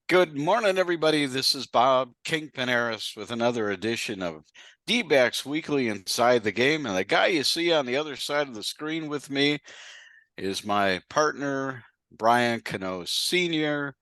Good morning, everybody. This is Bob Kingpin Eres with another edition of D-Backs Weekly Inside the Game. And the guy you see on the other side of the screen with me is my partner, Brian Cano Sr.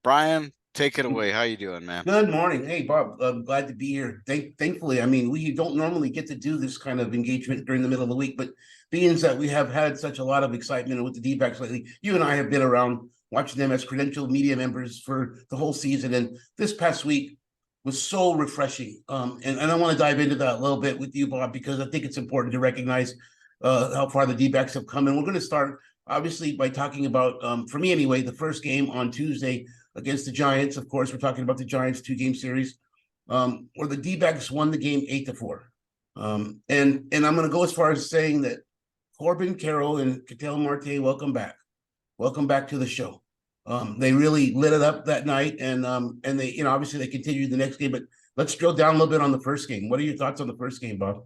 Brian, take it away. How you doing, man? Good morning. Hey, Bob. I'm glad to be here. Thankfully, I mean, we don't normally get to do this kind of engagement during the middle of the week, but being that we have had such a lot of excitement with the D-backs lately, you and I have been around watching them as credentialed media members for the whole season, and this past week was so refreshing. And I want to dive into that a little bit with you, Bob, because I think it's important to recognize how far the D-backs have come, and we're going to start obviously by talking about, for me anyway, the first game on Tuesday against the Giants. Of course, we're talking about the Giants 2-game series, where the D-backs won the game 8-4. And I'm going to go as far as saying that Corbin Carroll and Ketel Marte, welcome back. Welcome back to the show. They really lit it up that night, and they, obviously they continued the next game. But let's drill down a little bit on the first game. What are your thoughts on the first game, Bob?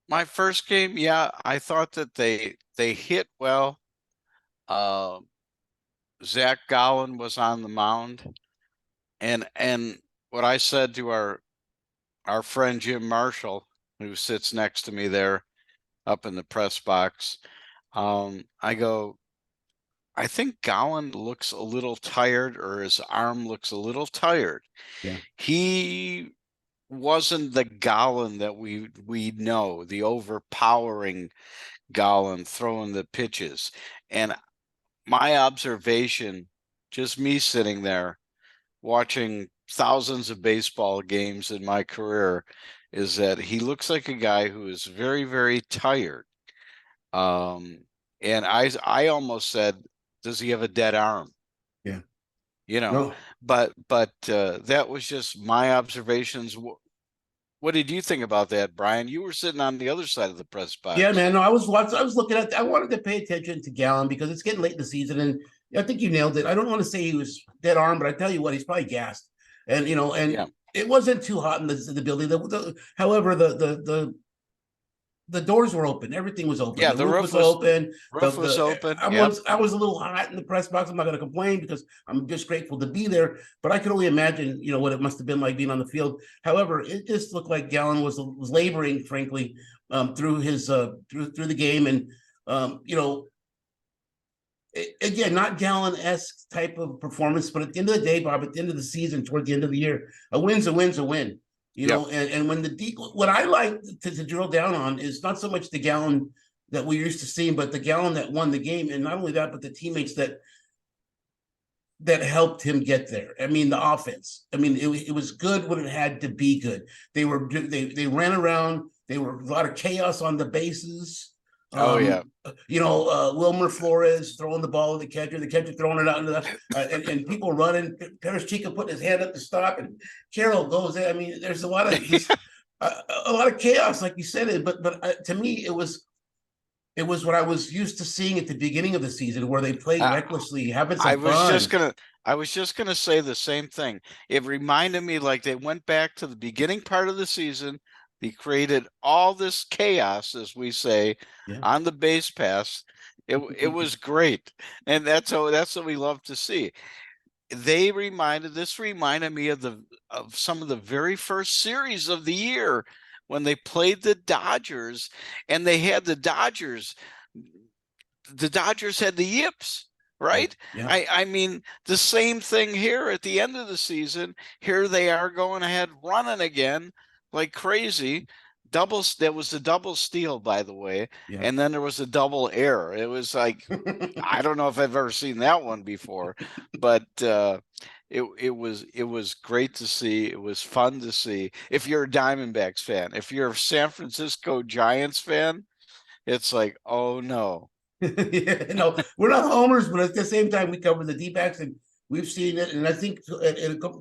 My first game, yeah, I thought that they hit well. Zach Gallen was on the mound, and what I said to our friend Jim Marshall, who sits next to me there up in the press box, I go, I think Gallen looks a little tired, or his arm looks a little tired. Yeah. He wasn't the Gallen that we know, the overpowering Gallen throwing the pitches. And my observation, just me sitting there watching thousands of baseball games in my career, is that he looks like a guy who is very, very tired. And I almost said, does he have a dead arm? Yeah. No. But that was just my observations. What did you think about that, Brian? You were sitting on the other side of the press box. Yeah, man. No, I was watching. I was looking at. I wanted to pay attention to Gallen because it's getting late in the season, and I think you nailed it. I don't want to say he was dead arm, but I tell you what, he's probably gassed. And Yeah. it wasn't too hot in the building. However, the doors were open. Everything was open. Yeah, the roof was open. Roof was open. I was a little hot in the press box. I'm not going to complain because I'm just grateful to be there. But I could only imagine, what it must have been like being on the field. However, it just looked like Gallen was laboring, frankly, through his through the game, and again, not Gallen-esque type of performance. But at the end of the day, Bob, at the end of the season, toward the end of the year, a win's a win's a win. And when what I like to drill down on is not so much the Gallen that we used to see, but the Gallen that won the game, and not only that, but the teammates that helped him get there. I mean, the offense. I mean, it was good when it had to be good. They ran around. There were a lot of chaos on the bases. Wilmer Flores throwing the ball to the catcher throwing it out into the and people running. Paris Chica putting his hand up to stop, and Carroll goes in. I mean, there's a lot of a lot of chaos, like you said. But to me, it was what I was used to seeing at the beginning of the season, where they played recklessly, having some fun. I was just gonna say the same thing. It reminded me like they went back to the beginning part of the season. They created all this chaos, as we say, on the base pass. It was great, and that's what we love to see. This reminded me of some of the very first series of the year when they played the Dodgers, and they had the Dodgers. The Dodgers had the yips. Right? Yeah. I mean, the same thing here at the end of the season. Here they are going ahead, running again like crazy. There was a double steal, by the way, and then there was a double error. It was like, I don't know if I've ever seen that one before, but it was great to see. It was fun to see. If you're a Diamondbacks fan, if you're a San Francisco Giants fan, it's like, oh no. We're not homers, but at the same time, we cover the D-backs, and we've seen it. And I think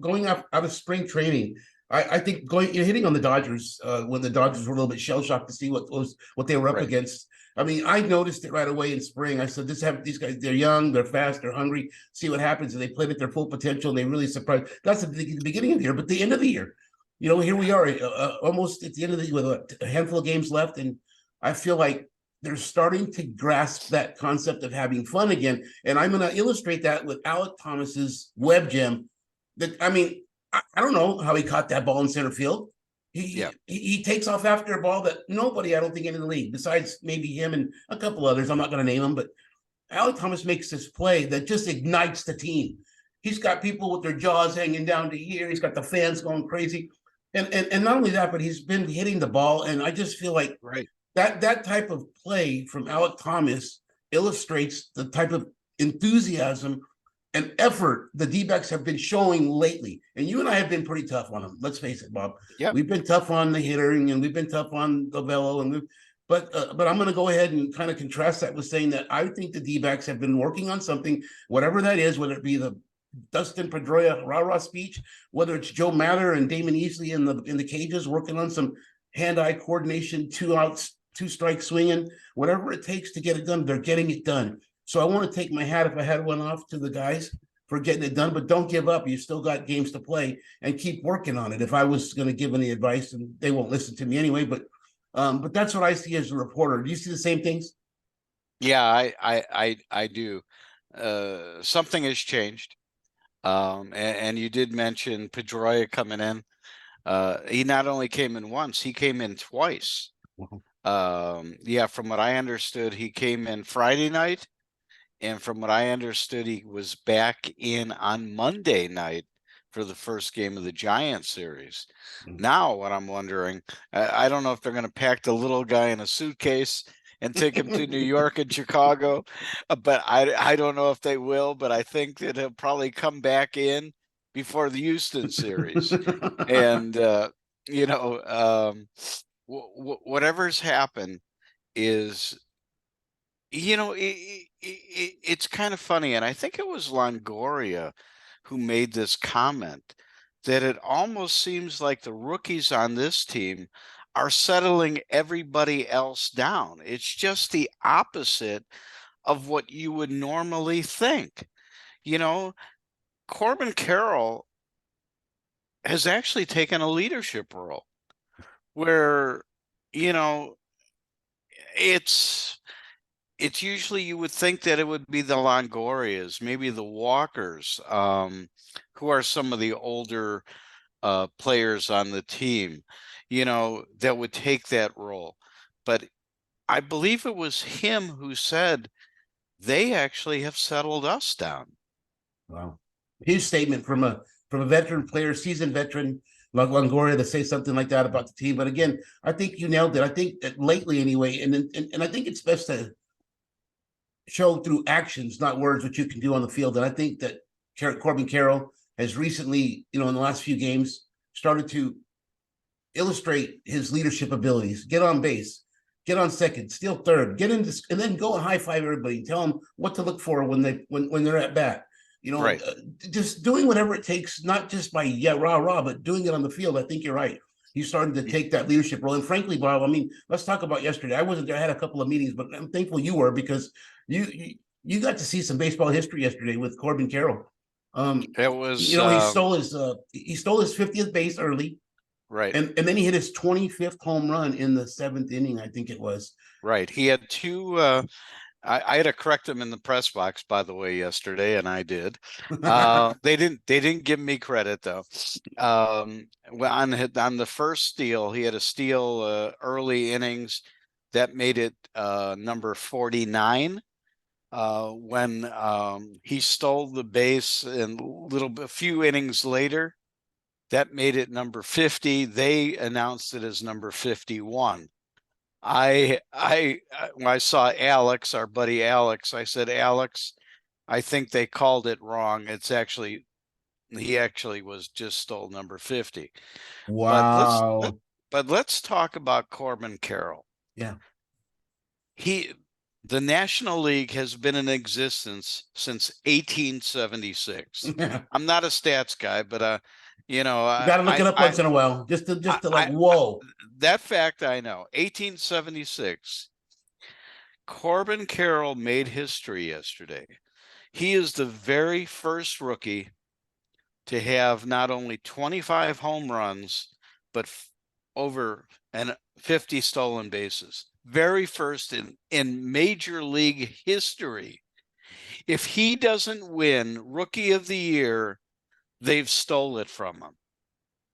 going out of spring training, I think hitting on the Dodgers when the Dodgers were a little bit shell shocked to see what they were up against. I mean, I noticed it right away in spring. I said, these guys, they're young, they're fast, they're hungry. See what happens. And they played at their full potential, and they really surprised. That's the beginning of the year, but the end of the year, here we are, almost at the end of the year with a handful of games left, and I feel like they're starting to grasp that concept of having fun again. And I'm going to illustrate that with Alec Thomas's web gem. I don't know how he caught that ball in center field. He takes off after a ball that nobody, I don't think, in the league, besides maybe him and a couple others, I'm not going to name them, but Alec Thomas makes this play that just ignites the team. He's got people with their jaws hanging down to here. He's got the fans going crazy. And not only that, but he's been hitting the ball. And I just feel like that type of play from Alec Thomas illustrates the type of enthusiasm and effort the D-backs have been showing lately. And you and I have been pretty tough on them. Let's face it, Bob. We've been tough on the hitting, and we've been tough on Lovello, and but I'm going to go ahead and kind of contrast that with saying that I think the D-backs have been working on something, whatever that is, whether it be the Dustin Pedroia rah-rah speech, whether it's Joe Matter and Damon Easley in the cages working on some hand-eye coordination, 2 outs, 2 strike swinging, whatever it takes to get it done, they're getting it done. So I want to take my hat, if I had one, off to the guys for getting it done, but don't give up. You still got games to play and keep working on it. If I was going to give any advice, and they won't listen to me anyway, but that's what I see as a reporter. Do you see the same things? Yeah, I do. Something has changed. And you did mention Pedroia coming in. He not only came in once, he came in twice. From what I understood, he came in Friday night, and from what I understood, he was back in on Monday night for the first game of the Giants series. Now, what I'm wondering, I don't know if they're going to pack the little guy in a suitcase and take him to New York and Chicago, but I don't know if they will, but I think that he'll probably come back in before the Houston series. And, whatever's happened is, it's kind of funny. And I think it was Longoria who made this comment that it almost seems like the rookies on this team are settling everybody else down. It's just the opposite of what you would normally think. Corbin Carroll has actually taken a leadership role where, it's usually, you would think that it would be the Longorias, maybe the Walkers, who are some of the older players on the team, that would take that role. But I believe it was him who said they actually have settled us down. Wow. His statement from a veteran player, seasoned veteran like Longoria, to say something like that about the team. But again, I think you nailed it. I think that lately anyway, and I think it's best to show through actions, not words, what you can do on the field. And I think that Corbin Carroll has recently, in the last few games, started to illustrate his leadership abilities. Get on base, get on second, steal third, get in this, and then go and high five everybody and tell them what to look for when they're at bat. Just doing whatever it takes, not just by rah, but doing it on the field. I think you're right. He's starting to take that leadership role. And frankly, Bob, let's talk about yesterday. I wasn't there. I had a couple of meetings, but I'm thankful you were, because you got to see some baseball history yesterday with Corbin Carroll. It was, he stole his 50th base early. Right. And then he hit his 25th home run in the 7th inning, I think it was. Right. He had 2, I had to correct him in the press box, by the way, yesterday, and I did. They didn't give me credit though. On the first steal, he had a steal early innings that made it number 49. When he stole the base and a few innings later, that made it number 50. They announced it as number 51. When I saw Alex, our buddy Alex, I said, Alex, I think they called it wrong. He actually was just stole number 50. Wow. But let's talk about Corbin Carroll. Yeah. The National League has been in existence since 1876. I'm not a stats guy, but you got to look it up once in a while, just to whoa. That fact I know. 1876. Corbin Carroll made history yesterday. He is the very first rookie to have not only 25 home runs, but over 50 stolen bases. very first in Major League history. If he doesn't win Rookie of the Year, they've stole it from him.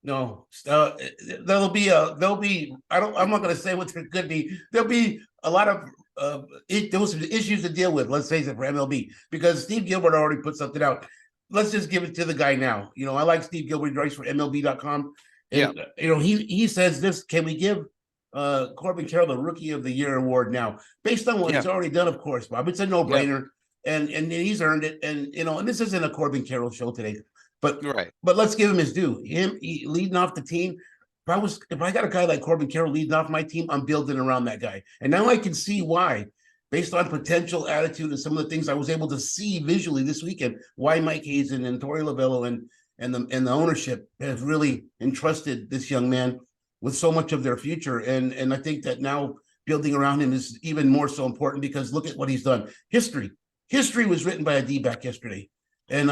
No, there'll be I'm not going to say what there could be. There'll be a lot of those issues to deal with. Let's face it, for MLB, because Steve Gilbert already put something out. Let's just give it to the guy now. I like Steve Gilbert. He writes for MLB.com, and he says this: can we give Corbin Carroll the Rookie of the Year award now, based on what he's already done? Of course, Bob. It's a no-brainer, and he's earned it. And and this isn't a Corbin Carroll show today. But let's give him his due. He leading off the team. If I got a guy like Corbin Carroll leading off my team, I'm building around that guy. And now I can see why, based on potential, attitude, and some of the things I was able to see visually this weekend, why Mike Hazen and Torey Lovullo and the ownership have really entrusted this young man with so much of their future. And I think that now building around him is even more so important, because look at what he's done. History was written by a D-back yesterday. And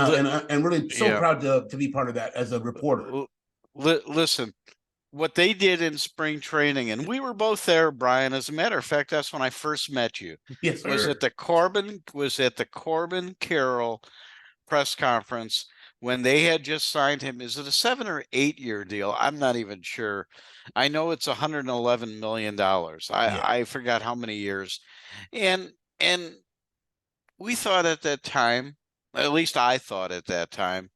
really so proud to be part of that as a reporter. Listen, what they did in spring training, and we were both there, Brian. As a matter of fact, that's when I first met you. Yes, sir. Was at the Corbin Carroll press conference when they had just signed him. Is it a 7 or 8 year deal? I'm not even sure. I know it's $111 million. I forgot how many years, and we thought at that time. At least I thought at that time,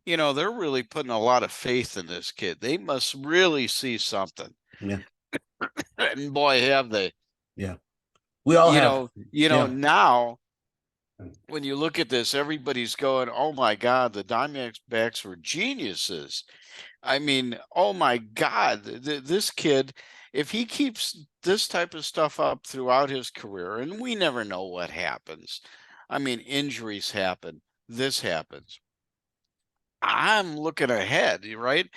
they're really putting a lot of faith in this kid. They must really see something. Yeah. And boy, have they. Yeah. We all have. Now, when you look at this, everybody's going, oh my God, the Diamondbacks were geniuses. I mean, oh my God, this kid, if he keeps this type of stuff up throughout his career, and we never know what happens. I mean, injuries happen. This happens. I'm looking ahead, right?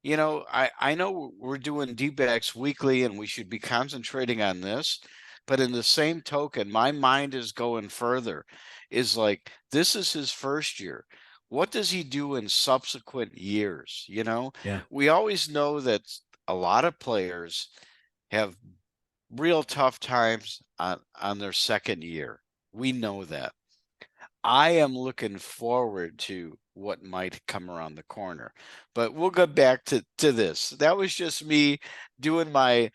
I know we're doing D-backs weekly and we should be concentrating on this, but in the same token, my mind is going further. Is like, this is his first year. What does he do in subsequent years? We always know that a lot of players have real tough times on their second year. We know that. I am looking forward to what might come around the corner, but we'll go back to this. That was just me doing my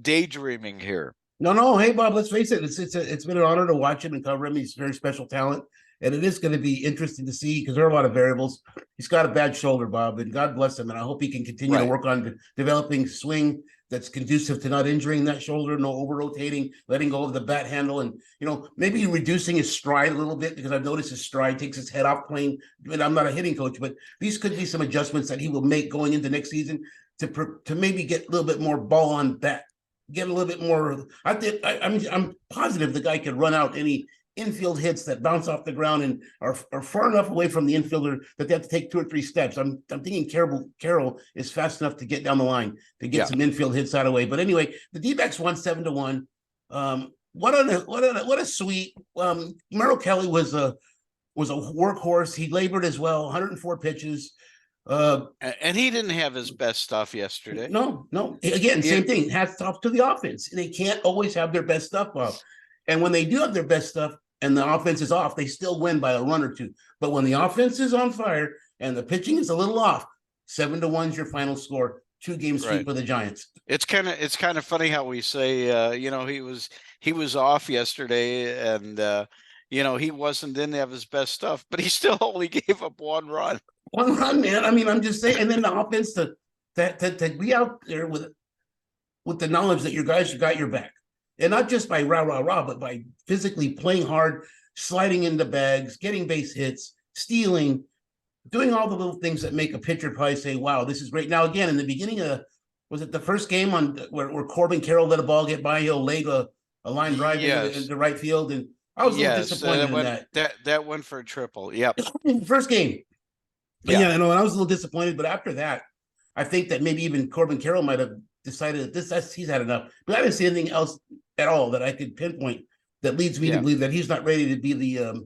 daydreaming here. No. Hey, Bob, let's face it. It's been an honor to watch him and cover him. He's a very special talent, and it is going to be interesting to see, because there are a lot of variables. He's got a bad shoulder, Bob, and God bless him. And I hope he can continue to work on developing swing that's conducive to not injuring that shoulder, no over-rotating, letting go of the bat handle, and maybe reducing his stride a little bit, because I've noticed his stride takes his head off playing. And I'm not a hitting coach, but these could be some adjustments that he will make going into next season to maybe get a little bit more ball on bat, get a little bit more. I'm positive the guy can run out any infield hits that bounce off the ground and are far enough away from the infielder that they have to take 2 or 3 steps. I'm thinking Carroll is fast enough to get down the line to get some infield hits out of the way. But anyway, the D-backs won 7-1. What a sweep. Merrill Kelly was a workhorse. He labored as well. 104 pitches. And he didn't have his best stuff yesterday. No. Again, same thing. Hats off to the offense. They can't always have their best stuff, Bob. And when they do have their best stuff and the offense is off, they still win by a run or two. But when the offense is on fire and the pitching is a little off, 7-1 is your final score. 2-game sweep for the Giants. It's kind of funny how we say, he was off yesterday, and he didn't have his best stuff, but he still only gave up 1 run. 1 run, man. I mean, I'm just saying. And then the offense to be out there with the knowledge that your guys got your back. And not just by rah, but by physically playing hard, sliding into bags, getting base hits, stealing, doing all the little things that make a pitcher probably say, wow, this is great. Now, again, in the beginning of, was it the first game where Corbin Carroll let a ball get by, he'll lay a line drive into right field? And I was a little disappointed in that. That went for a triple. Yep. First game. Yeah, and I was a little disappointed. But after that, I think that maybe even Corbin Carroll might have decided that he's had enough. But I didn't see anything else at all that I could pinpoint that leads me to believe that he's not ready to be the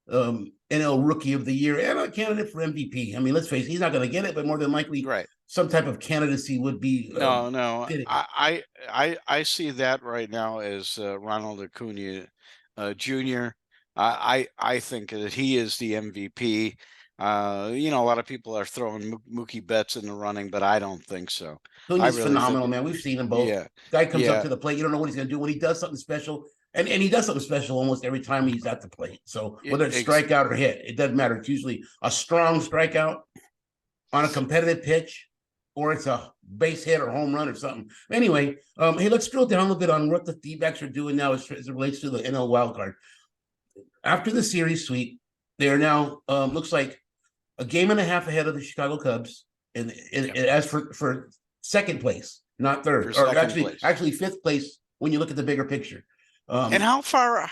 NL Rookie of the Year and a candidate for MVP. I mean, let's face it, he's not going to get it, but more than likely some type of candidacy would be No. fitting. I see that right now as Ronald Acuna Jr. I think that he is the MVP. A lot of people are throwing Mookie Betts in the running, but I don't think so. I Acuna's really think, phenomenal, man. We've seen him both. yeah, Guy comes up yeah, to the plate. You don't know what he's going to do. When he does something special, and he does something special almost every time he's at the plate. So whether it's strikeout or hit, it doesn't matter. It's usually a strong strikeout on a competitive pitch, or it's a base hit or home run or something. Anyway, hey, let's drill down a little bit on what the D-backs are doing now as it relates to the NL wildcard. After the series sweep, they are now looks like a game and a half ahead of the Chicago Cubs, and as for second place, not third, or actually fifth place when you look at the bigger picture. And how far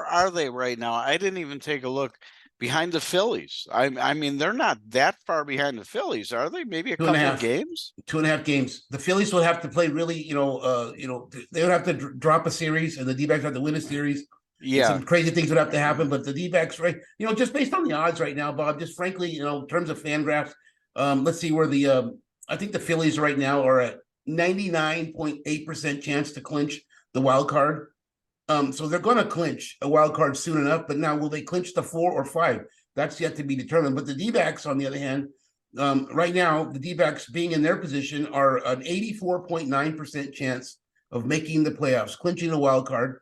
are they right now? I didn't even take a look behind the Phillies. I mean, they're not that far behind the Phillies, are they? Maybe a couple of games? 2.5 games. The Phillies would have to play really, they would have to drop a series, and the D-backs have to win a series. Yeah, some crazy things would have to happen, but the D-backs, right? Just based on the odds right now, Bob. Just frankly, in terms of FanGraphs, let's see where I think the Phillies right now are at 99.8% chance to clinch the wild card. So they're going to clinch a wild card soon enough, but now will they clinch the 4 or 5? That's yet to be determined. But the D-backs, on the other hand, right now, the D-backs being in their position are an 84.9% chance of making the playoffs, clinching a wild card.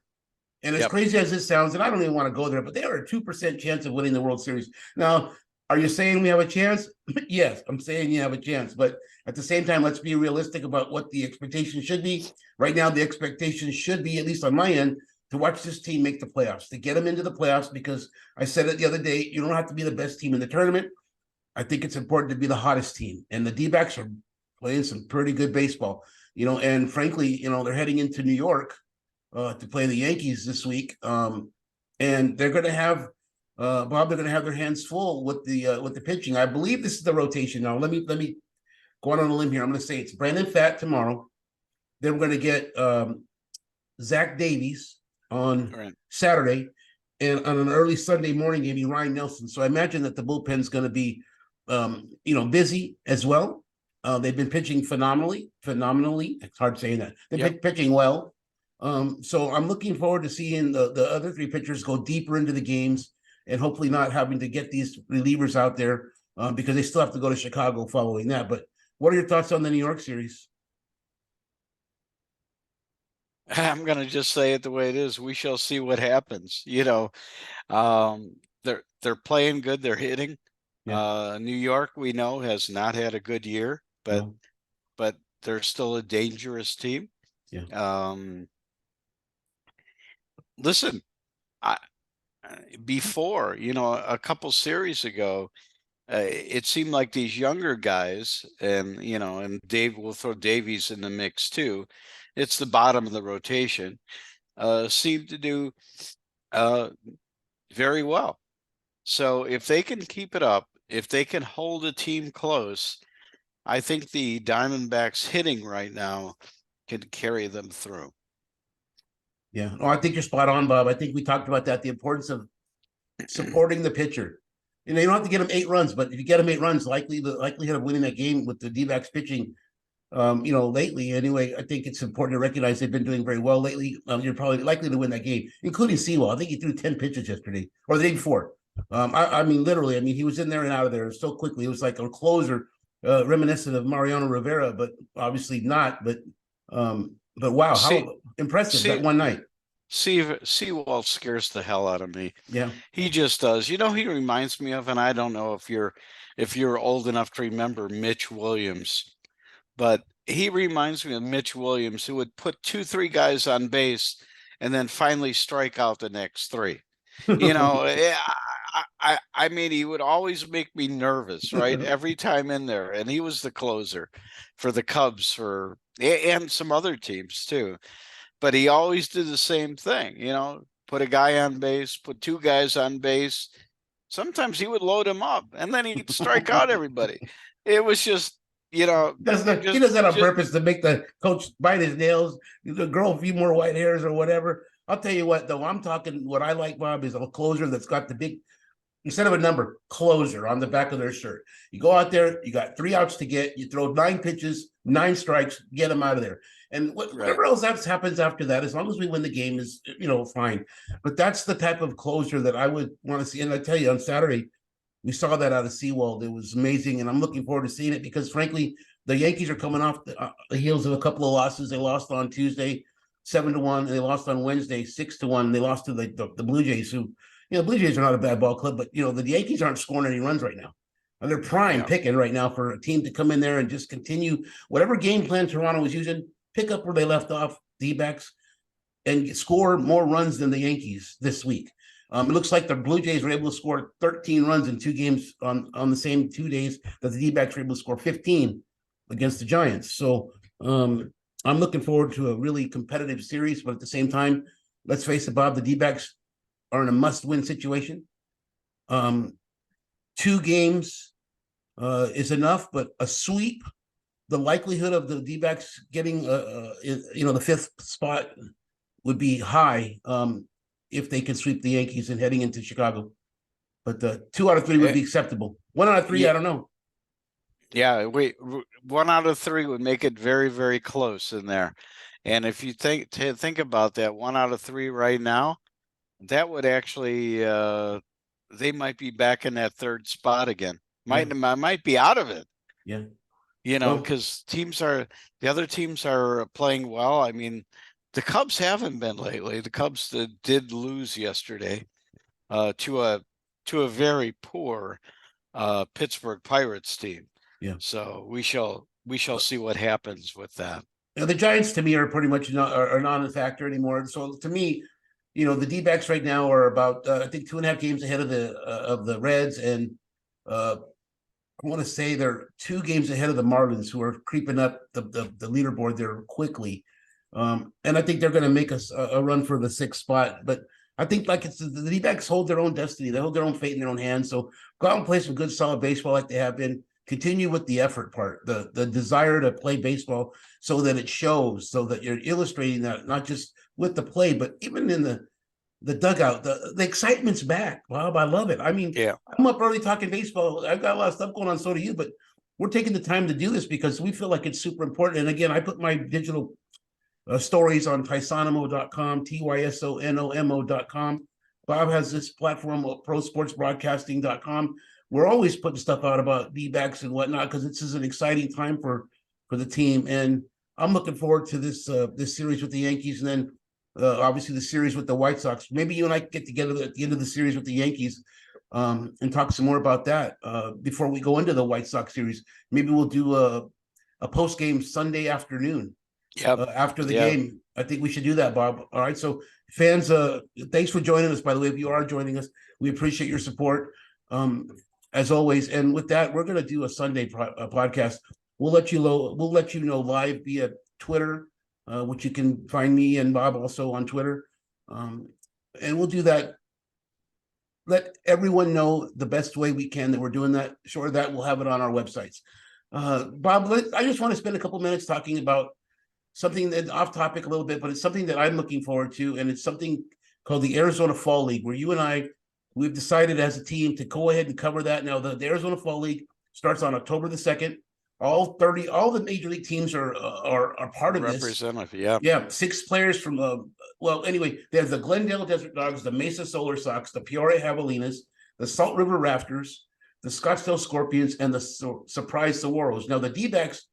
And as crazy as this sounds, and I don't even want to go there, but they are a 2% chance of winning the World Series. Now, are you saying we have a chance? Yes, I'm saying you have a chance. But at the same time, let's be realistic about what the expectation should be. Right now, the expectation should be, at least on my end, to watch this team make the playoffs, to get them into the playoffs, because I said it the other day, you don't have to be the best team in the tournament. I think it's important to be the hottest team. And the D-backs are playing some pretty good baseball, and frankly, they're heading into New York to play the Yankees this week. And they're going to have, Bob, they're going to have their hands full with the pitching. I believe this is the rotation. Now, let me go on a limb here. I'm going to say it's Brandon Pfaadt tomorrow. Then we're going to get Zach Davies on Saturday, and on an early Sunday morning game, Ryan Nelson. So I imagine that the bullpen's going to be, busy as well. They've been pitching phenomenally. It's hard saying that. They've been pitching well. So I'm looking forward to seeing the other three pitchers go deeper into the games, and hopefully not having to get these relievers out there because they still have to go to Chicago following that. But what are your thoughts on the New York series? I'm going to just say it the way it is. We shall see what happens. They're playing good. They're hitting. New York, we know, has not had a good year, but they're still a dangerous team. Listen, before, a couple series ago, it seemed like these younger guys, and Dave, will throw Davies in the mix too. It's the bottom of the rotation. Seem to do very well. So if they can keep it up, if they can hold a team close, I think the Diamondbacks hitting right now can carry them through. Yeah, I think you're spot on, Bob. I think we talked about that, the importance of supporting the pitcher. You don't have to get him 8 runs, but if you get him 8 runs, the likelihood of winning that game with the D-backs pitching, lately anyway, I think it's important to recognize they've been doing very well lately. You're probably likely to win that game, including Sewell. I think he threw 10 pitches yesterday or the day before. I mean, literally, he was in there and out of there so quickly. It was like a closer, reminiscent of Mariano Rivera, but obviously not. But wow, how impressive that one night. Sewell scares the hell out of me. Yeah, he just does. He reminds me of, and I don't know if you're old enough to remember Mitch Williams, but he reminds me of Mitch Williams, who would put 2-3 guys on base and then finally strike out the next 3. I mean, he would always make me nervous, right? Every time in there. And he was the closer for the Cubs and some other teams too. But he always did the same thing, put a guy on base, put 2 guys on base. Sometimes he would load him up and then he'd strike out everybody. It was just, he does that on purpose to make the coach bite his nails, grow a few more white hairs or whatever. I'll tell you what, though, I'm talking what I like, Bob, is a closer that's got the big instead of a number, closer on the back of their shirt. You go out there, you got 3 outs to get, you throw 9 pitches, 9 strikes, get them out of there. And whatever else happens after that, as long as we win the game, is fine. But that's the type of closer that I would want to see. And I tell you, on Saturday, we saw that out of Seawald. It was amazing, and I'm looking forward to seeing it because, frankly, the Yankees are coming off the heels of a couple of losses. They lost on Tuesday, 7-1. They lost on Wednesday, 6-1. They lost to the Blue Jays, who, Blue Jays are not a bad ball club, but the Yankees aren't scoring any runs right now. And they're prime picking right now for a team to come in there and just continue whatever game plan Toronto was using, pick up where they left off, D-backs, and score more runs than the Yankees this week. It looks like the Blue Jays were able to score 13 runs in 2 games on the same 2 days that the D-backs were able to score 15 against the Giants. So I'm looking forward to a really competitive series, but at the same time, let's face it, Bob, the D-backs are in a must-win situation. 2 games is enough, but a sweep, the likelihood of the D-backs getting the 5th spot would be high if they can sweep the Yankees and heading into Chicago. But 2 out of 3 would be acceptable. 1 out of 3, I don't know. Yeah, 1 out of 3 would make it very, very close in there. And if you think about that, 1 out of 3 right now, that would actually they might be back in that 3rd spot again. Might be out of it. Yeah. Because the other teams are playing well. I mean, the Cubs haven't been lately. The Cubs did lose yesterday to a very poor Pittsburgh Pirates team. Yeah. So we shall see what happens with that. The Giants, to me, are pretty much not a factor anymore. So to me, the D-backs right now are about I think 2.5 games ahead of the Reds, and I want to say they're 2 games ahead of the Marlins, who are creeping up the leaderboard there quickly. And I think they're going to make a run for the 6th spot. But I think the D-backs hold their own destiny. They hold their own fate in their own hands. So go out and play some good, solid baseball like they have been. Continue with the effort part, the desire to play baseball so that it shows, so that you're illustrating that not just with the play, but even in the dugout. The excitement's back, Bob. I love it. I mean, I'm up early talking baseball. I've got a lot of stuff going on, so do you, but we're taking the time to do this because we feel like it's super important. And again, I put my digital stories on Tysonomo.com, TYSONOMO.com. Bob has this platform, ProSportsBroadcasting.com. We're always putting stuff out about D-backs and whatnot because this is an exciting time for the team. And I'm looking forward to this series with the Yankees, and then obviously the series with the White Sox. Maybe you and I get together at the end of the series with the Yankees and talk some more about that before we go into the White Sox series. Maybe we'll do a post-game Sunday afternoon after the game. I think we should do that, Bob. All right. So fans, thanks for joining us, by the way. If you are joining us, we appreciate your support as always. And with that, we're going to do a Sunday podcast. We'll let you know live via Twitter, which you can find me and Bob also on Twitter. And we'll do that. Let everyone know the best way we can that we're doing that. Short of that, we'll have it on our websites. Bob, I just want to spend a couple minutes talking about something that off topic a little bit, but it's something that I'm looking forward to. And it's something called the Arizona Fall League, where you and we've decided as a team to go ahead and cover that. Now, the Arizona Fall League starts on October the 2nd. All the major league teams are part of this. Representative, yeah. 6 players from there's the Glendale Desert Dogs, the Mesa Solar Sox, the Peoria Javelinas, the Salt River Rafters, the Scottsdale Scorpions, and the Surprise Saguaros. Now, the D-backs,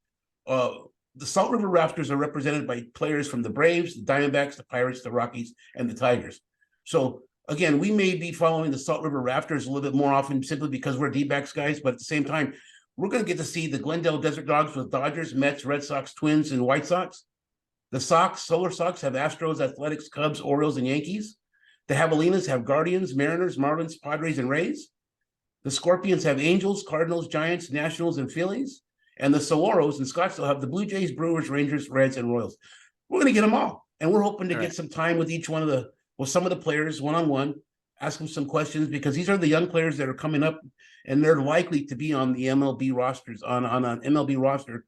the Salt River Rafters are represented by players from the Braves, the Diamondbacks, the Pirates, the Rockies, and the Tigers. So again, we may be following the Salt River Rafters a little bit more often simply because we're D-backs guys, but at the same time, we're going to get to see the Glendale Desert Dogs with Dodgers, Mets, Red Sox, Twins, and White Sox. The Solar Sox have Astros, Athletics, Cubs, Orioles, and Yankees. The Javelinas have Guardians, Mariners, Marlins, Padres, and Rays. The Scorpions have Angels, Cardinals, Giants, Nationals, and Phillies. And the Saguaros in Scottsdale have the Blue Jays, Brewers, Rangers, Reds, and Royals. We're going to get them all. And we're hoping to get some time with each one of some of the players one-on-one, ask them some questions, because these are the young players that are coming up and they're likely to be on the MLB rosters, on an MLB roster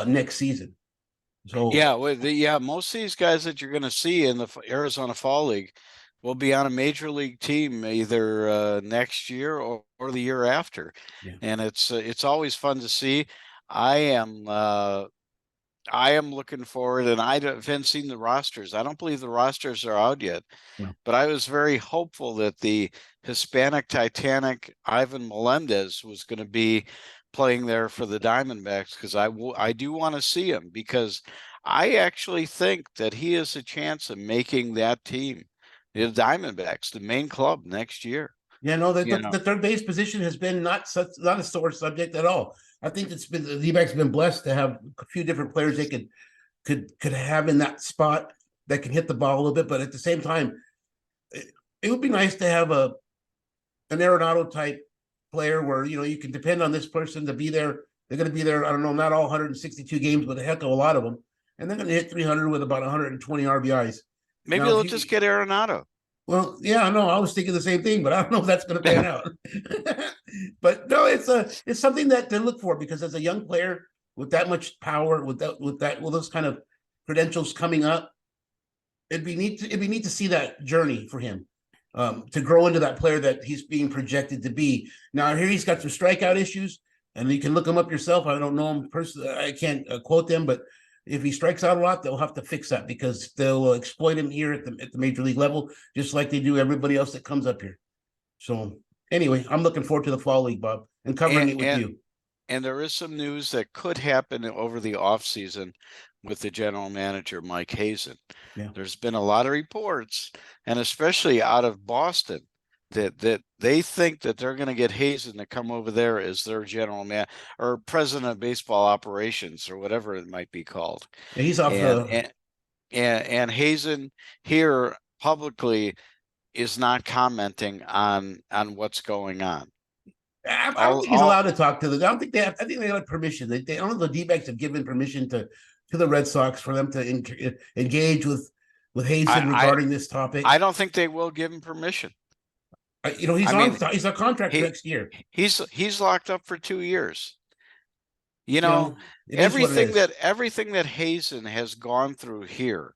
next season. So most of these guys that you're going to see in the Arizona Fall League, will be on a major league team either next year or the year after. Yeah. And it's always fun to see. I am I am looking forward, and I haven't seen the rosters. I don't believe the rosters are out yet, No. but I was very hopeful that the Hispanic Titanic Ivan Melendez was going to be playing there for the Diamondbacks, because I do want to see him, because I actually think that he has a chance of making that team, the Diamondbacks, the main club next year. Yeah, no, You know, the third base position has been not a sore subject at all. I think the D-backs have been blessed to have a few different players they could have in that spot that can hit the ball a little bit, but at the same time, it would be nice to have an Arenado type player where you can depend on this person to be there. They're going to be there. I don't know, not all 162 games, but a heck of a lot of them, and they're going to hit 300 with about 120 RBIs. maybe they'll just get Arenado. Well, yeah, I know. I was thinking the same thing, but I don't know if that's going to pan out. But no, it's something that to look for, because as a young player with that much power, with those kind of credentials coming up, it'd be neat to see that journey for him, to grow into that player that he's being projected to be. Now here he's got some strikeout issues, and you can look him up yourself. I don't know him personally. I can't quote them, but if he strikes out a lot, they'll have to fix that, because they'll exploit him here at the major league level, just like they do everybody else that comes up here. So anyway, I'm looking forward to the fall league, Bob, and covering it with you. And there is some news that could happen over the offseason with the general manager, Mike Hazen. Yeah. There's been a lot of reports, and especially out of Boston, that they think that they're going to get Hazen to come over there as their general man or president of baseball operations, or whatever it might be called. Yeah, he's off and Hazen here publicly is not commenting on what's going on. I don't think he's allowed to talk to them. I don't think they have. I think they have permission. They don't know, the D-backs have given permission to the Red Sox for them to engage with Hazen regarding this topic. I don't think they will give him permission. He's a contract next year. He's locked up for 2 years. Everything that Hazen has gone through here,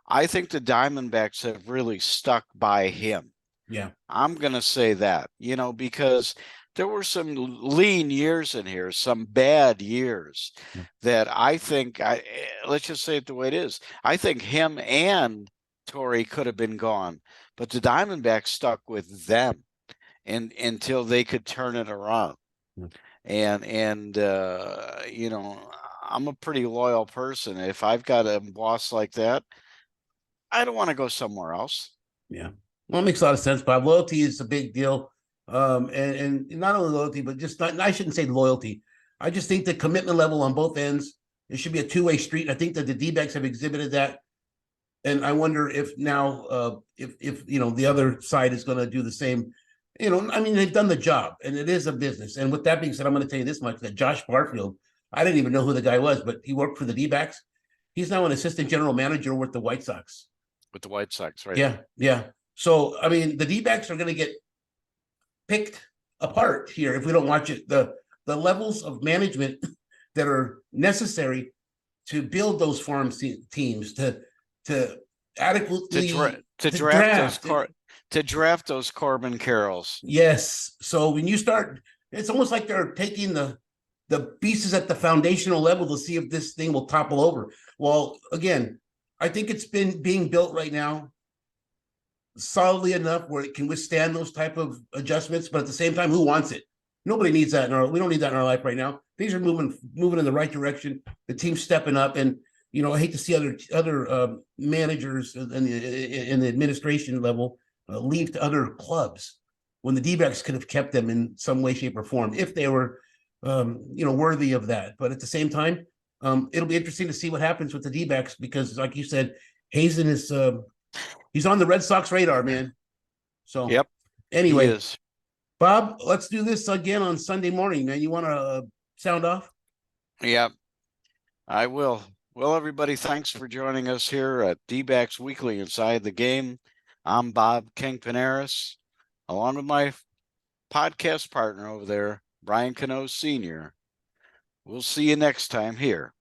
I think the Diamondbacks have really stuck by him. Yeah, I'm going to say that, because there were some lean years in here, some bad years that I think, let's just say it the way it is. I think him and Torrey could have been gone, but the Diamondbacks stuck with them until they could turn it around. And I'm a pretty loyal person. If I've got a boss like that, I don't want to go somewhere else. Yeah. Well, it makes a lot of sense, Bob. Loyalty is a big deal. And not only loyalty, but I shouldn't say loyalty. I just think the commitment level on both ends, it should be a two-way street. I think that the D-backs have exhibited that. And I wonder if now, if the other side is going to do the same. They've done the job, and it is a business. And with that being said, I'm going to tell you this much, that Josh Barfield, I didn't even know who the guy was, but he worked for the D-backs. He's now an assistant general manager with the White Sox. With the White Sox, right? Yeah, yeah. So, the D-backs are going to get picked apart here if we don't watch it. The levels of management that are necessary to build those farm teams, to adequately draft those Corbin Carrolls. Yes. So when you start, it's almost like they're taking the pieces at the foundational level to see if this thing will topple over. Well, again, I think it's been being built right now solidly enough where it can withstand those type of adjustments. But at the same time, who wants it? Nobody needs that we don't need that in our life right now. Things are moving in the right direction. The team's stepping up, and I hate to see other managers in the administration level leave to other clubs when the D-backs could have kept them in some way, shape, or form if they were, worthy of that. But at the same time, it'll be interesting to see what happens with the D-backs, because, like you said, Hazen is he's on the Red Sox radar, man. So yep. Anyway, Bob, let's do this again on Sunday morning, man. You want to sound off? Yeah, I will. Well, everybody, thanks for joining us here at D-backs Weekly Inside the Game. I'm Bob Kingpin, Eres, along with my podcast partner over there, Brian Cano Sr. We'll see you next time here